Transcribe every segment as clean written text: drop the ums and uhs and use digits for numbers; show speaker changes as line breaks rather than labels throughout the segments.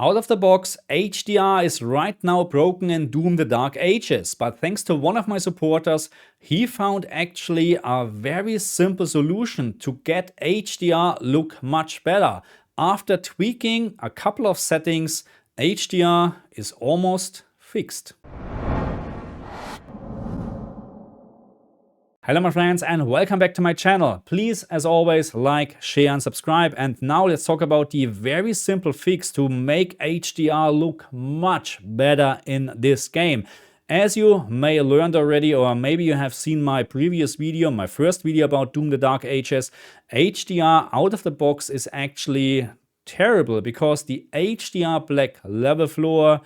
Out of the box, HDR is right now broken in Doom: The Dark Ages, but thanks to one of my supporters, he found actually a very simple solution to get HDR look much better. After tweaking a couple of settings, HDR is almost fixed. Hello my friends and welcome back to my channel. Please, as always, like, share and subscribe. And now let's talk about the very simple fix to make HDR look much better in this game. As you may have learned already, or maybe you have seen my previous video, my first video about Doom: The Dark Ages, HDR out of the box is actually terrible because the HDR black level floor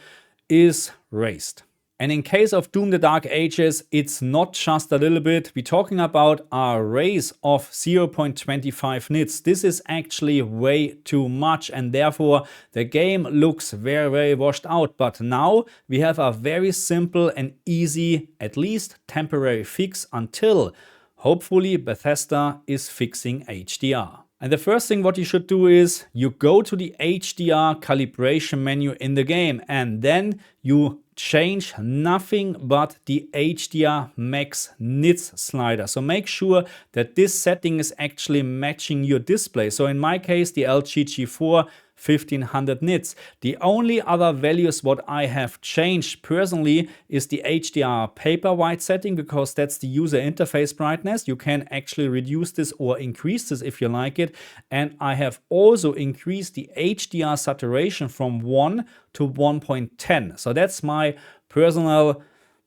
is raised. And in case of Doom: The Dark Ages, it's not just a little bit. We're talking about a raise of 0.25 nits. This is actually way too much and therefore the game looks very washed out. But now we have a very simple and easy, at least temporary fix until hopefully Bethesda is fixing HDR. And the first thing what you should do is you go to the HDR calibration menu in the game and then you change nothing but the HDR max nits slider. So make sure that this setting is actually matching your display. So in my case, the LG G4 1500 nits. The only other values what I have changed personally is the HDR Paperwhite setting, because that's the user interface brightness. You can actually reduce this or increase this if you like it. And I have also increased the HDR saturation from 1 to 1.10. So that's my personal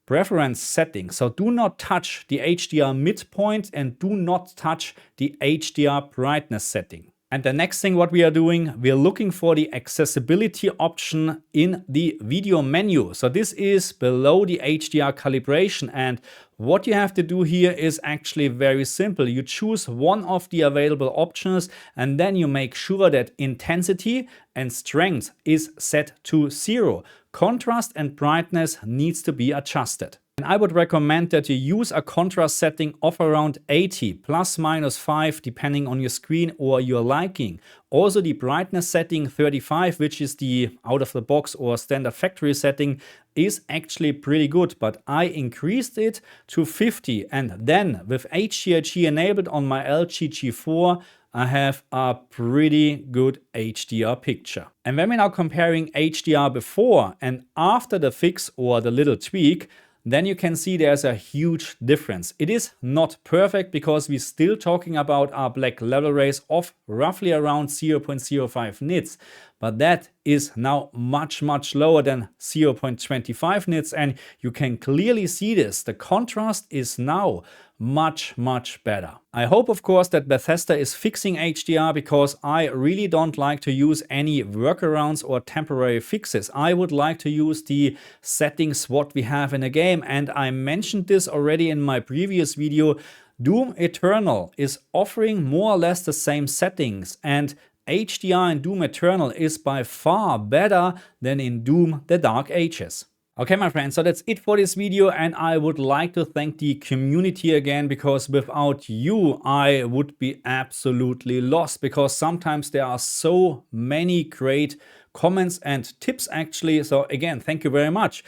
preference setting. So do not touch the HDR midpoint and do not touch the HDR brightness setting. And the next thing what we are doing, we are looking for the accessibility option in the video menu. So this is below the HDR calibration, and what you have to do here is actually very simple. You choose one of the available options and then you make sure that intensity and strength is set to 0. Contrast and brightness needs to be adjusted. And I would recommend that you use a contrast setting of around 80, plus minus 5, depending on your screen or your liking. Also the brightness setting 35, which is the out of the box or standard factory setting, is actually pretty good, but I increased it to 50. And then with HDRG enabled on my LG G4, I have a pretty good HDR picture. And when we're now comparing HDR before and after the fix or the little tweak, then you can see there's a huge difference. It is not perfect because we're still talking about our black level raise of roughly around 0.05 nits. But that is now much lower than 0.25 nits, and you can clearly see this. The contrast is now much better. I hope, of course, that Bethesda is fixing HDR because I really don't like to use any workarounds or temporary fixes. I would like to use the settings what we have in a game, and I mentioned this already in my previous video. Doom Eternal is offering more or less the same settings, and HDR in Doom Eternal is by far better than in Doom: The Dark Ages. Okay, my friends, so that's it for this video, and I would like to thank the community again, because without you I would be absolutely lost, because sometimes there are so many great comments and tips actually. So again, thank you very much.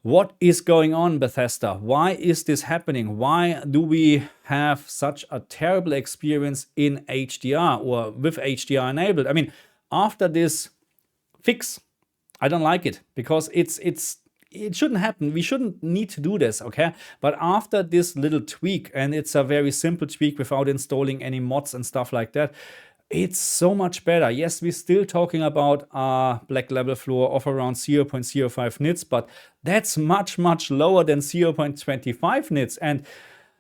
What is going on, Bethesda? Why is this happening? Why do we have such a terrible experience in HDR or with HDR enabled? I mean, after this fix, I don't like it because it shouldn't happen. We shouldn't need to do this, okay? But after this little tweak, and it's a very simple tweak without installing any mods and stuff like that, it's so much better. Yes, we're still talking about a black level floor of around 0.05 nits, but that's much lower than 0.25 nits. And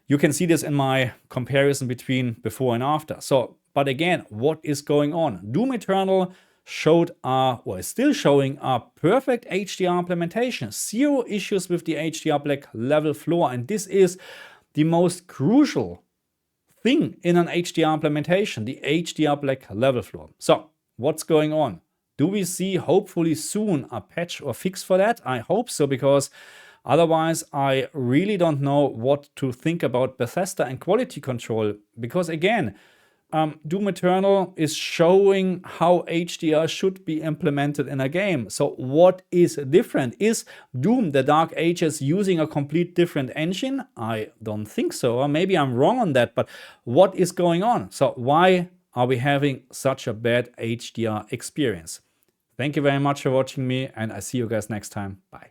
you can see this in my comparison between before and after. So, but again, what is going on? Doom Eternal showed or is still showing a perfect HDR implementation. 0 issues with the HDR black level floor. And this is the most crucial thing in an HDR implementation, the HDR black level floor. So what's going on? Do we see hopefully soon a patch or fix for that? I hope so, because otherwise I really don't know what to think about Bethesda and quality control. Because again, Doom Eternal is showing how HDR should be implemented in a game. So what is different? Is Doom the Dark Ages using a complete different engine? I don't think so, or maybe I'm wrong on that, but what is going on? So why are we having such a bad HDR experience? Thank you very much for watching me, and I see you guys next time. Bye.